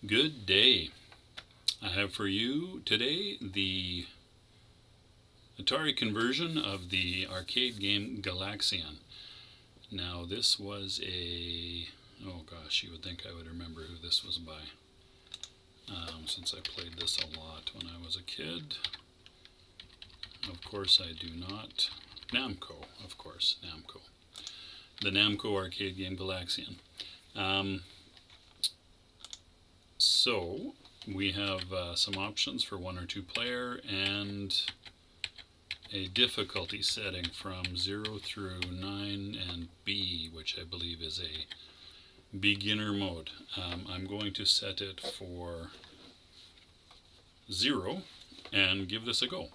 Good day. I have for you today the Atari conversion of the arcade game Galaxian. Now this was oh gosh, you would think I would remember who this was by, since I played this a lot when I was a kid. Of course I do not. Namco, of course, Namco. The Namco arcade game Galaxian. So we have some options for 1 or 2 player and a difficulty setting from 0 through 9 and B, which I believe is a beginner mode. I'm going to set it for 0 and give this a go.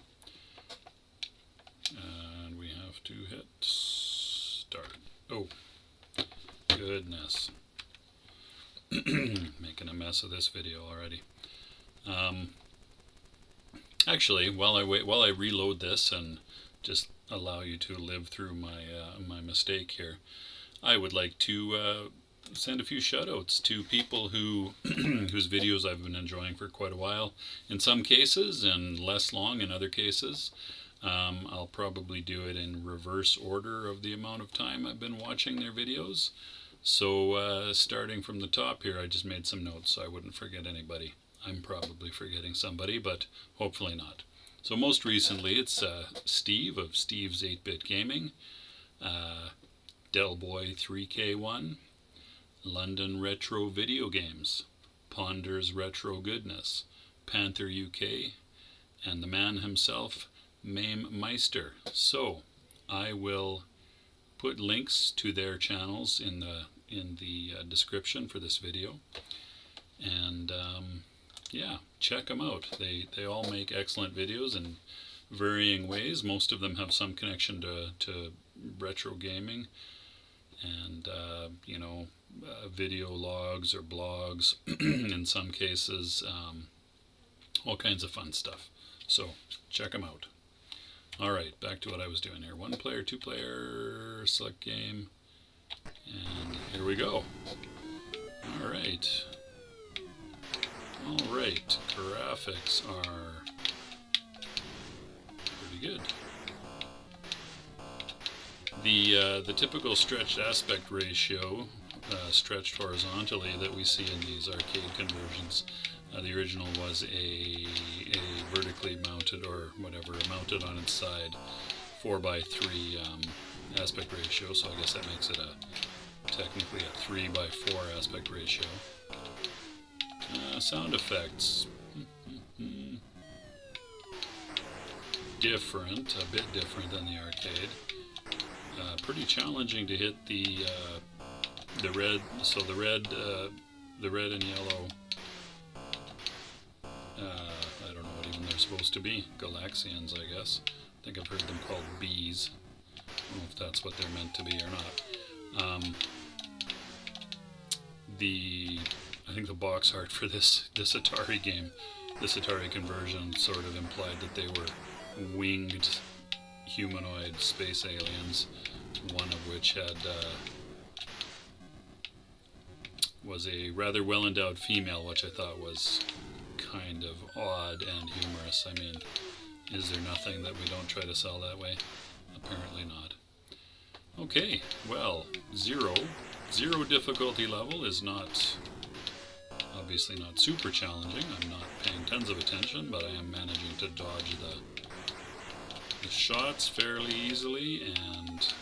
And we have to hit start. Oh, goodness. Making a mess of this video already. Actually, while I reload this and just allow you to live through my mistake here, I would like to send a few shoutouts to people who whose videos I've been enjoying for quite a while. In some cases, and less long in other cases. I'll probably do it in reverse order of the amount of time I've been watching their videos. So starting from the top here, I just made some notes so I wouldn't forget anybody. I'm probably forgetting somebody, but hopefully not. So most recently it's Steve of Steve's 8-Bit Gaming, Delboy 3K1, London Retro Video Games, Ponders Retro Goodness, Panther UK, and the man himself, Mame Meister. So I will put links to their channels in the description for this video, and yeah, check them out. They all make excellent videos in varying ways. Most of them have some connection to retro gaming, and video logs or blogs in some cases, all kinds of fun stuff. So check them out. Alright, back to what I was doing here. 1 player, 2 player, select game, and here we go. Alright. Alright, graphics are pretty good. The typical stretched aspect ratio, stretched horizontally, that we see in these arcade conversions. The original was a vertically mounted, or whatever, mounted on its side 4:3 aspect ratio, so I guess that makes it technically a 3:4 aspect ratio. Sound effects. Different, a bit different than the arcade. Pretty challenging to hit the red, so the red and yellow, I don't know what even they're supposed to be. Galaxians, I guess. I think I've heard them called bees. I don't know if that's what they're meant to be or not. I think the box art for this Atari game, this Atari conversion, sort of implied that they were winged humanoid space aliens, one of which was a rather well-endowed female, which I thought was kind of odd and humorous. I mean, is there nothing that we don't try to sell that way? Apparently not. Okay, well, zero difficulty level is not, obviously not super challenging. I'm not paying tons of attention, but I am managing to dodge the shots fairly easily and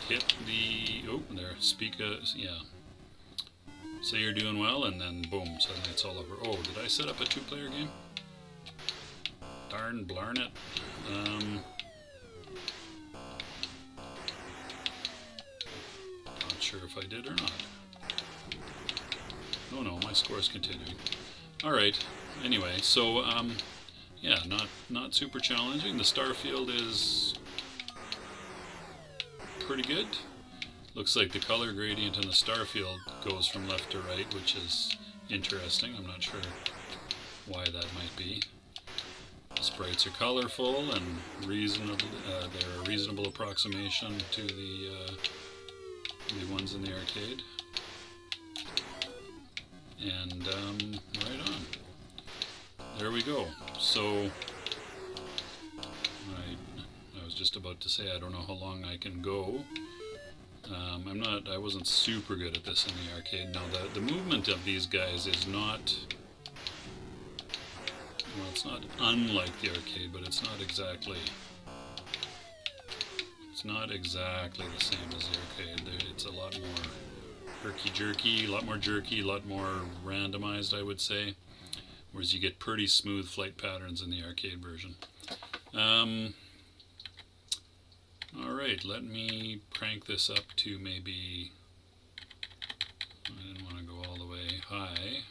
hit the, oh, there, yeah. Say you're doing well, and then boom, suddenly it's all over. Oh, did I set up a 2-player game? Darn blarn it. Not sure if I did or not. Oh no, my score is continuing. Alright, anyway, so, yeah, not super challenging. The star field is pretty good. Looks like the color gradient in the star field goes from left to right, which is interesting. I'm not sure why that might be. The sprites are colorful and reasonable. They're a reasonable approximation to the ones in the arcade. And right on. There we go. So I was just about to say I don't know how long I can go. I wasn't super good at this in the arcade. Now the movement of these guys is not, well, it's not unlike the arcade, but it's not exactly the same as the arcade. It's a lot more herky-jerky, a lot more jerky, a lot more randomized, I would say. Whereas you get pretty smooth flight patterns in the arcade version. Alright, let me crank this up to maybe, I didn't want to go all the way high.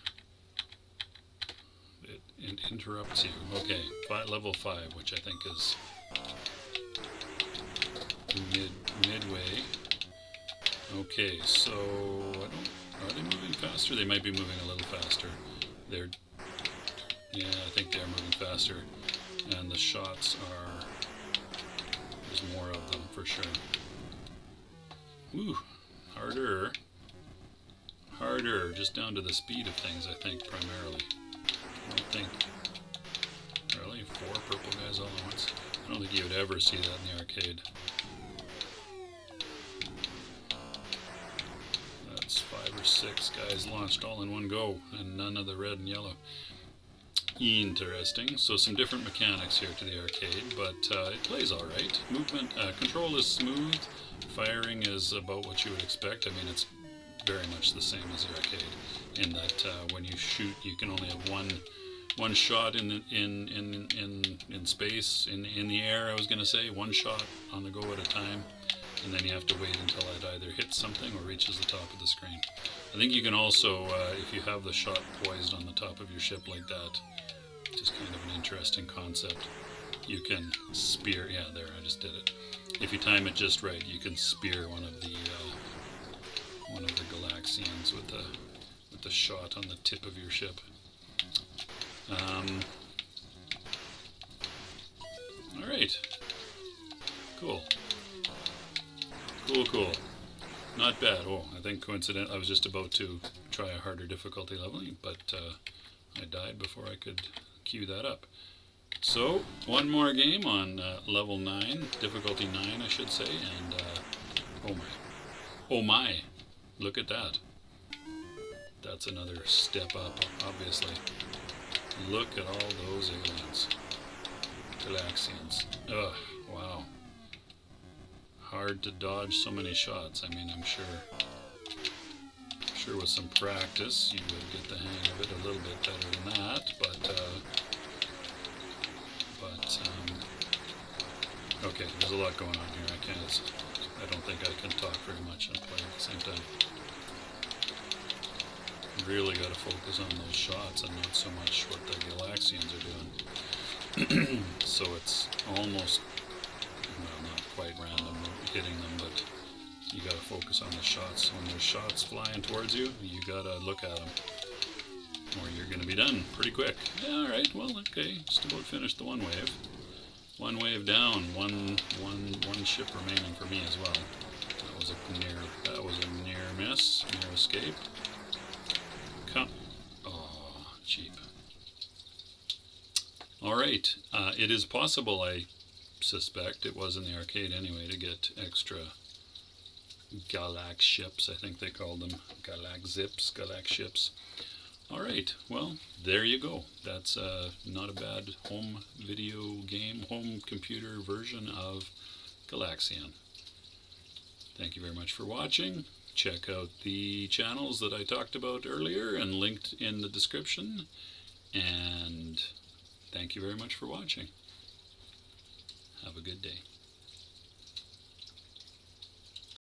It interrupts you. Okay, level 5, which I think is midway. Okay, so are they moving faster? They might be moving a little faster. Yeah, I think they're moving faster. And the shots are, there's more of them for sure. Ooh, harder, just down to the speed of things, I think, primarily. I don't think, really, 4 purple guys all at once? I don't think you would ever see that in the arcade. That's 5 or 6 guys launched all in one go, and none of the red and yellow. Interesting. So some different mechanics here to the arcade, but it plays alright. Movement, control is smooth. Firing is about what you would expect. I mean, it's very much the same as the arcade, in that when you shoot, you can only have one shot in space, in the air. I was going to say one shot on the go at a time, and then you have to wait until it either hits something or reaches the top of the screen. I think you can also, if you have the shot poised on the top of your ship like that, just kind of an interesting concept, you can spear, yeah, there, I just did it. If you time it just right, you can spear one of the Galaxians with the shot on the tip of your ship. Alright. Cool. Cool. Not bad. Oh, I think coincidentally I was just about to try a harder difficulty leveling, but I died before I could queue that up. So, one more game on level 9, difficulty 9 I should say, and oh my, look at that. That's another step up, obviously. Look at all those aliens. Galaxians. Ugh, wow. Hard to dodge so many shots. I mean, I'm sure with some practice you would get the hang of it a little bit better than that, but okay, there's a lot going on here. I don't think I can talk very much and play at the same time. Really got to focus on those shots and not so much what the Galaxians are doing. So it's almost, well, not quite random hitting them, but you got to focus on the shots. When there's shots flying towards you, you got to look at them, or you're going to be done pretty quick. Yeah, all right, well, okay, just about finished the one wave. One wave down, one ship remaining for me as well. That was a near miss, near escape. Oh, cheap. All right, it is possible, I suspect, it was in the arcade anyway, to get extra Galax ships, I think they called them. Galax ships. Alright, well, there you go. That's not a bad home video game, home computer version of Galaxian. Thank you very much for watching. Check out the channels that I talked about earlier and linked in the description. And thank you very much for watching. Have a good day.